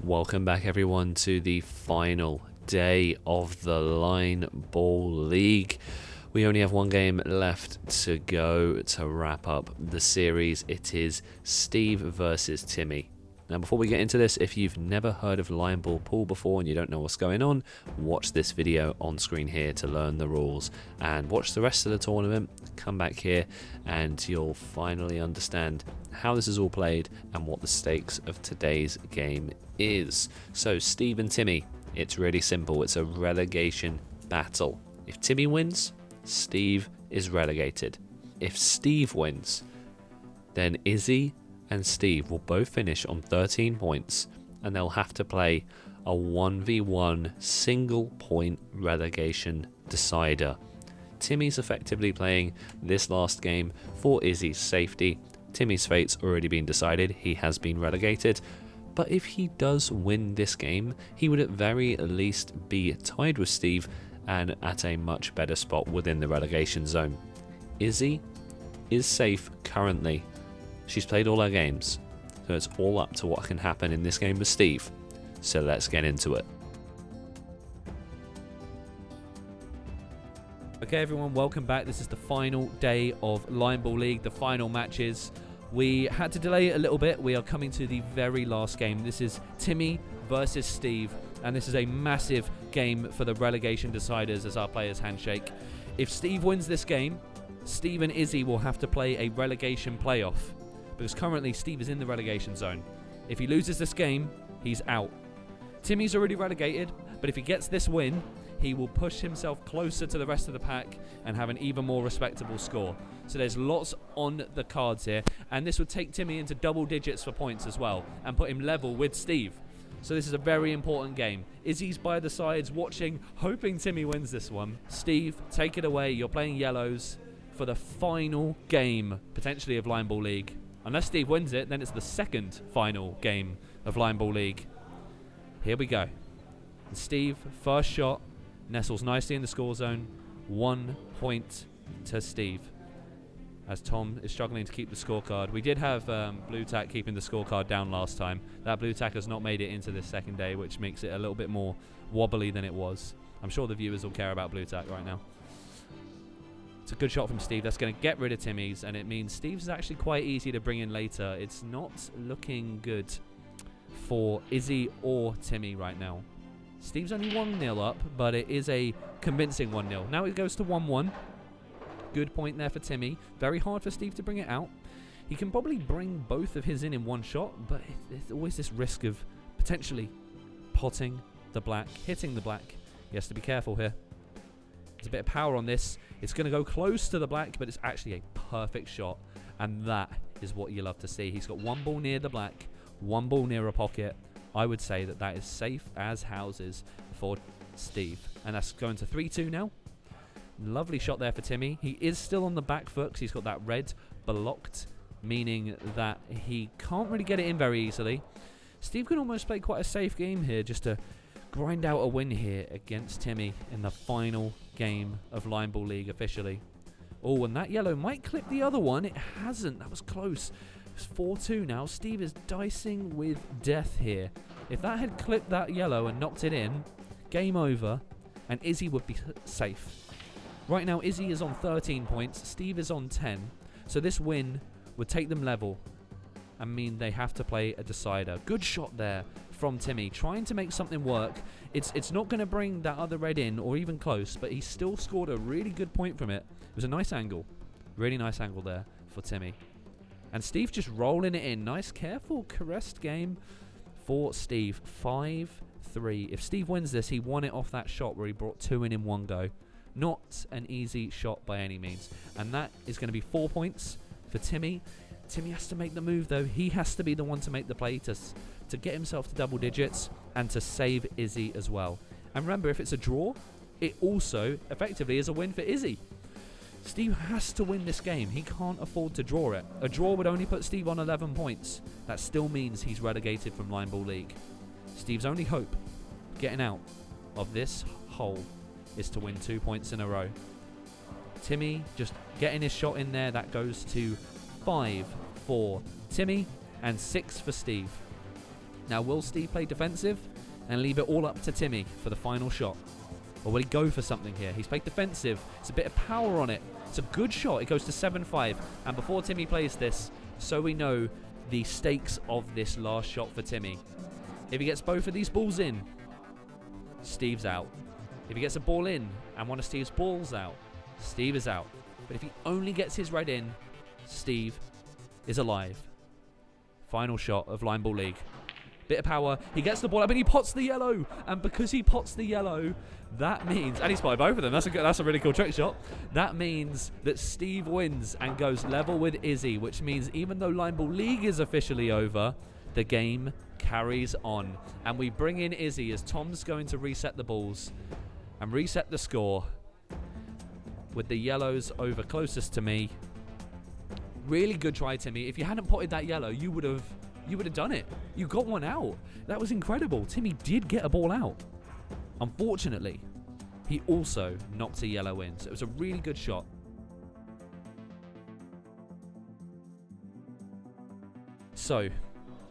Welcome back everyone to the final day of the Line Ball League. We only have one game left to go to wrap up the series. It is Steve versus Timmy. Now before we get into this, if you've never heard of Line Ball Pool before and you don't know what's going on, watch this video on screen here to learn the rules and watch the rest of the tournament. Come back here and you'll finally understand how this is all played and what the stakes of today's game is. So Steve and Timmy, it's really simple. It's a relegation battle. If Timmy wins, Steve is relegated. If Steve wins, then Izzy and Steve will both finish on 13 points and they'll have to play a 1v1 single point relegation decider. Timmy's effectively playing this last game for Izzy's safety. Timmy's fate's already been decided, he has been relegated, but if he does win this game, he would at very least be tied with Steve and at a much better spot within the relegation zone. Izzy is safe currently. She's played all her games, so it's all up to what can happen in this game with Steve. So let's get into it. Okay everyone, welcome back. This is the final day of Line Ball League, the final matches. We had to delay it a little bit. We are coming to the very last game. This is Timmy versus Steve, and this is a massive game for the relegation deciders as our players handshake. If Steve wins this game, Steve and Izzy will have to play a relegation playoff, because currently Steve is in the relegation zone. If he loses this game, he's out. Timmy's already relegated, but if he gets this win, he will push himself closer to the rest of the pack and have an even more respectable score. So there's lots on the cards here, and this would take Timmy into double digits for points as well and put him level with Steve. So this is a very important game. Izzy's by the sides watching, hoping Timmy wins this one. Steve, take it away. You're playing yellows for the final game, potentially, of Line Ball League. Unless Steve wins it, then it's the second final game of Line Ball League. Here we go. And Steve, first shot, nestles nicely in the score zone. 1 point to Steve, as Tom is struggling to keep the scorecard. We did have Blue Tack keeping the scorecard down last time. That Blue Tack has not made it into this second day, which makes it a little bit more wobbly than it was. I'm sure the viewers will care about Blue Tack right now. It's a good shot from Steve. That's going to get rid of Timmy's, and it means Steve's is actually quite easy to bring in later. It's not looking good for Izzy or Timmy right now. Steve's only 1-0 up, but it is a convincing 1-0. Now it goes to 1-1. Good point there for Timmy. Very hard for Steve to bring it out. He can probably bring both of his in one shot, but there's always this risk of potentially potting the black, hitting the black. He has to be careful here. There's a bit of power on this. It's going to go close to the black, but it's actually a perfect shot, and that is what you love to see. He's got one ball near the black, one ball near a pocket. I would say that that is safe as houses for Steve, and that's going to 3-2 now. Lovely shot there for Timmy. He is still on the back foot because he's got that red blocked, meaning that he can't really get it in very easily. Steve can almost play quite a safe game here just to grind out a win here against Timmy in the final game of Line Ball League officially. Oh, and that yellow might clip the other one. It hasn't. That was close. It's 4-2 now. Steve is dicing with death here. If that had clipped that yellow and knocked it in, game over, and Izzy would be safe. Right now, Izzy is on 13 points. Steve is on 10. So this win would take them level and mean they have to play a decider. Good shot there from Timmy, trying to make something work. It's not going to bring that other red in or even close, but he still scored a really good point from it. It was a nice angle. Really nice angle there for Timmy. And Steve just rolling it in. Nice, careful, caressed game for Steve. 5-3. If Steve wins this, he won it off that shot where he brought 2 in one go. Not an easy shot by any means. And that is going to be 4 points for Timmy. Timmy has to make the move, though. He has to be the one to make the play to get himself to double digits and to save Izzy as well. And remember, if it's a draw, it also effectively is a win for Izzy. Steve has to win this game. He can't afford to draw it. A draw would only put Steve on 11 points. That still means he's relegated from Line Ball League. Steve's only hope getting out of this hole is to win 2 points in a row. Timmy just getting his shot in there. That goes to 5 for Timmy and 6 for Steve. Now, will Steve play defensive and leave it all up to Timmy for the final shot? Or will he go for something here? He's played defensive. It's a bit of power on it. It's a good shot. It goes to 7-5. And before Timmy plays this, so we know the stakes of this last shot for Timmy. If he gets both of these balls in, Steve's out. If he gets a ball in and one of Steve's balls out, Steve is out. But if he only gets his red in, Steve is alive. Final shot of Line Ball League. Bit of power. He gets the ball up and he pots the yellow. And because he pots the yellow, that means... And he's spotted both of them. That's a really cool trick shot. That means that Steve wins and goes level with Izzy, which means even though Line Ball League is officially over, the game carries on. And we bring in Izzy as Tom's going to reset the balls and reset the score with the yellows over closest to me. Really good try, Timmy. If you hadn't potted that yellow, you would have done it. You got one out. That was incredible. Timmy did get a ball out. Unfortunately, he also knocked a yellow in. So it was a really good shot. So,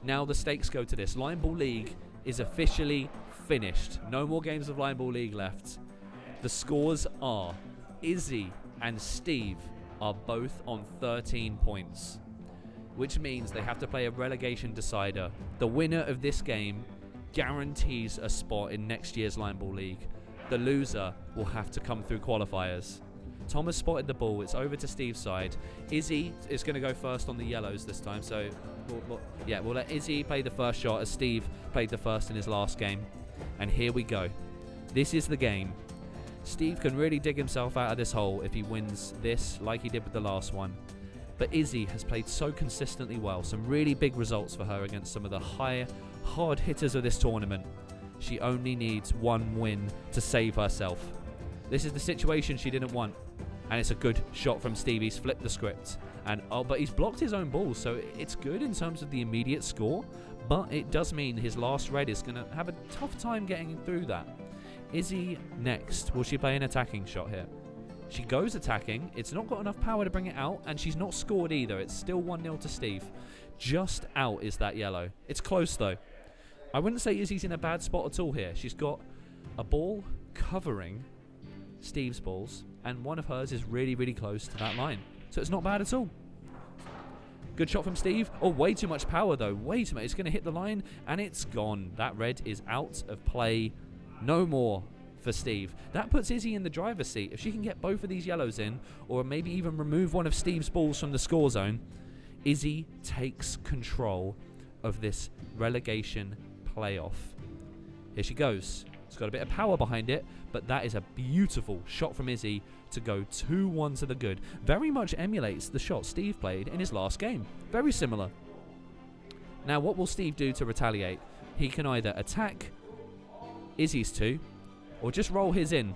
now the stakes go to this. Line Ball League is officially finished. No more games of Line Ball League left. The scores are Izzy and Steve are both on 13 points, which means they have to play a relegation decider. The winner of this game guarantees a spot in next year's Line Ball League. The loser will have to come through qualifiers. Tom has spotted the ball. It's over to Steve's side. Izzy is going to go first on the yellows this time. So, we'll let Izzy play the first shot as Steve played the first in his last game. And here we go. This is the game. Steve can really dig himself out of this hole if he wins this like he did with the last one. But Izzy has played so consistently well. Some really big results for her against some of the hard hitters of this tournament. She only needs one win to save herself. This is the situation she didn't want. And it's a good shot from Steve. He's flipped the script. But he's blocked his own ball, so it's good in terms of the immediate score. But it does mean his last red is going to have a tough time getting through that. Izzy next. Will she play an attacking shot here? She goes attacking. It's not got enough power to bring it out, and she's not scored either. It's still 1-0 to Steve. Just out is that yellow. It's close, though. I wouldn't say Izzy's in a bad spot at all here. She's got a ball covering Steve's balls, and one of hers is really, really close to that line. So it's not bad at all. Good shot from Steve. Oh, way too much power, though. Way too much. It's going to hit the line, and it's gone. That red is out of play. No more for Steve. That puts Izzy in the driver's seat. If she can get both of these yellows in, or maybe even remove one of Steve's balls from the score zone, Izzy takes control of this relegation playoff. Here she goes. It's got a bit of power behind it, but that is a beautiful shot from Izzy to go 2-1 to the good. Very much emulates the shot Steve played in his last game. Very similar. Now, what will Steve do to retaliate? He can either attack Izzy's two, or just roll his in.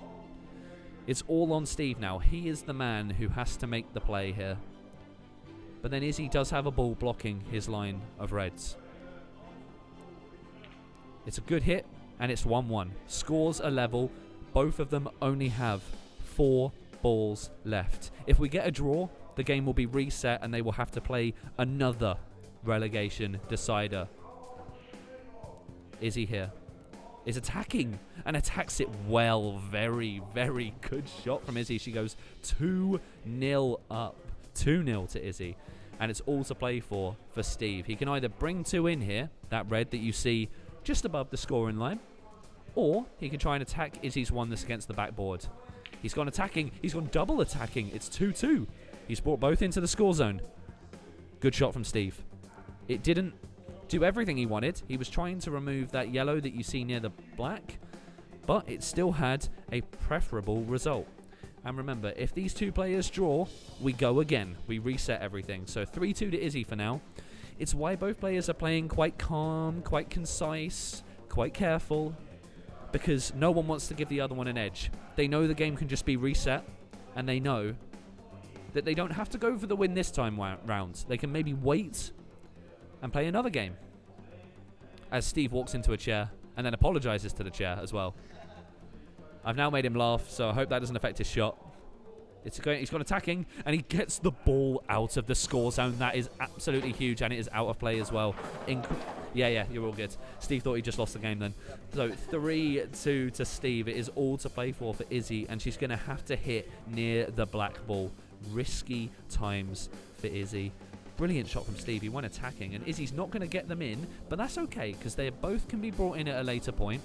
It's all on Steve now. He is the man who has to make the play here. But then Izzy does have a ball blocking his line of reds. It's a good hit, and it's 1-1. Scores are level. Both of them only have 4 balls left. If we get a draw, the game will be reset, and they will have to play another relegation decider. Izzy here is attacking and attacks it well. Very, very good shot from Izzy. She goes 2-0 up. 2-0 to Izzy. And it's all to play for Steve. He can either bring 2 in here, that red that you see just above the scoring line, or he can try and attack Izzy's one that's against the backboard. He's gone attacking. He's gone double attacking. It's 2-2. He's brought both into the score zone. Good shot from Steve. It didn't do everything he wanted. He was trying to remove that yellow that you see near the black, but it still had a preferable result. And remember, if these two players draw, we go again. We reset everything. So 3-2 to Izzy for now. It's why both players are playing quite calm, quite concise, quite careful, because no one wants to give the other one an edge. They know the game can just be reset, and they know that they don't have to go for the win this time round. They can maybe wait and play another game. As Steve walks into a chair and then apologizes to the chair as well. I've now made him laugh, so I hope that doesn't affect his shot. He's gone attacking, and he gets the ball out of the score zone. That is absolutely huge, and it is out of play as well. Yeah, you're all good. Steve thought he just lost the game then. So 3-2 to Steve. It is all to play for Izzy, and she's going to have to hit near the black ball. Risky times for Izzy. Brilliant shot from Steve. He went attacking, and Izzy's not going to get them in, but that's okay because they both can be brought in at a later point.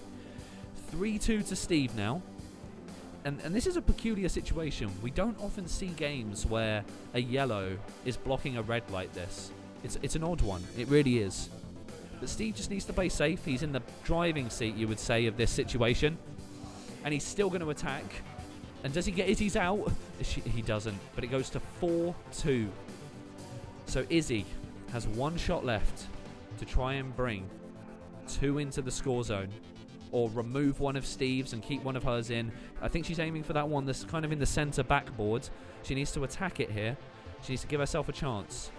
3-2 to Steve now. And this is a peculiar situation. We don't often see games where a yellow is blocking a red like this. It's an odd one. It really is. But Steve just needs to play safe. He's in the driving seat, you would say, of this situation. And he's still going to attack. And does he get Izzy's out? He doesn't. But it goes to 4-2. So Izzy has one shot left to try and bring 2 into the score zone, or remove one of Steve's and keep one of hers in. I think she's aiming for that one that's kind of in the centre backboard. She needs to attack it here. She needs to give herself a chance.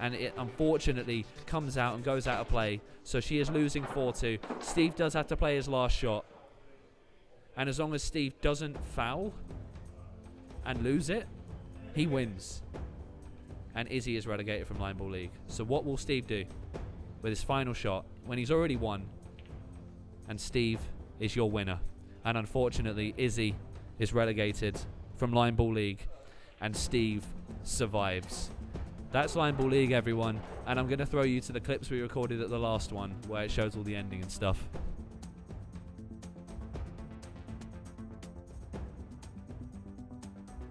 And it unfortunately comes out and goes out of play. So she is losing 4-2. Steve does have to play his last shot. And as long as Steve doesn't foul and lose it, he wins. And Izzy is relegated from Line Ball League. So what will Steve do with his final shot when he's already won? And Steve is your winner. And unfortunately, Izzy is relegated from Line Ball League. And Steve survives. That's Line Ball League, everyone. And I'm going to throw you to the clips we recorded at the last one, where it shows all the ending and stuff.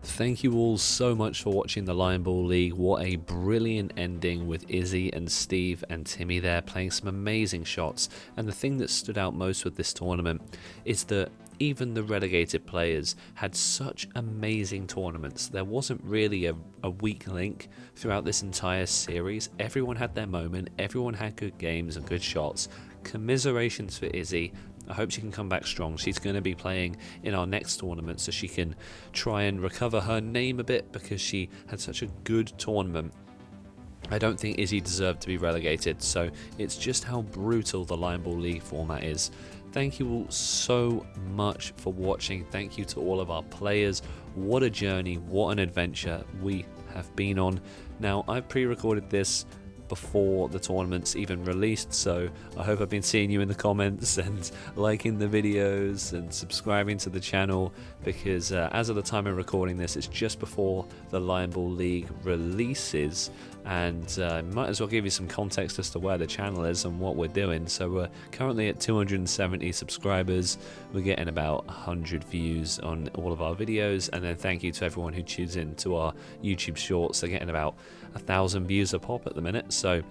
Thank you all so much for watching the Line Ball League. What a brilliant ending with Izzy and Steve and Timmy there playing some amazing shots. And the thing that stood out most with this tournament is that even the relegated players had such amazing tournaments. There wasn't really a weak link throughout this entire series. Everyone had their moment, everyone had good games and good shots. Commiserations for Izzy. I hope she can come back strong. She's going to be playing in our next tournament, so she can try and recover her name a bit because she had such a good tournament. I don't think Izzy deserved to be relegated, so it's just how brutal the Line Ball League format is. Thank you all so much for watching. Thank you to all of our players. What a journey, what an adventure we have been on. Now, I've pre-recorded this before the tournament's even released, so I hope I've been seeing you in the comments and liking the videos and subscribing to the channel, because as of the time of recording this, it's just before the Line Ball League releases, and might as well give you some context as to where the channel is and what we're doing. So we're currently at 270 subscribers. We're getting about 100 views on all of our videos, and then thank you to everyone who tunes in to our YouTube shorts. They're getting about 1,000 views a pop at the minute, so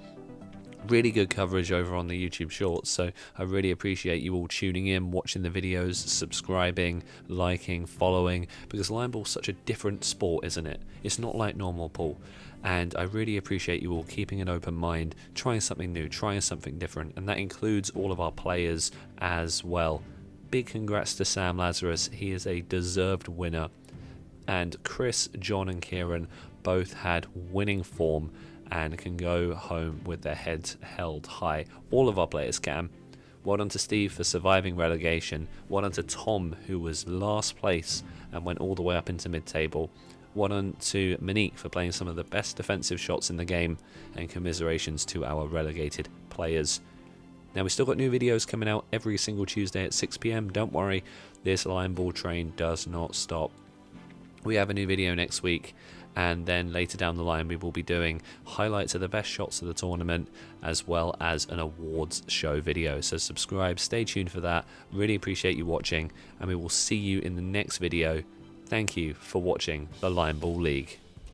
really good coverage over on the YouTube shorts. So I really appreciate you all tuning in, watching the videos, subscribing, liking, following, because line ball's such a different sport, isn't it? It's not like normal pool, and I really appreciate you all keeping an open mind, trying something new, trying something different, and that includes all of our players as well. Big congrats to Sam Lazarus, he is a deserved winner, and Chris, John and Kieran both had winning form and can go home with their heads held high. All of our players can. Well done to Steve for surviving relegation. Well done to Tom, who was last place and went all the way up into mid-table. Well done to Monique for playing some of the best defensive shots in the game, and commiserations to our relegated players. Now, we've still got new videos coming out every single Tuesday at 6 PM. Don't worry, this line ball train does not stop. We have a new video next week, and then later down the line we will be doing highlights of the best shots of the tournament, as well as an awards show video. So subscribe, stay tuned for that. Really appreciate you watching, and we will see you in the next video. Thank you for watching the Line Ball League.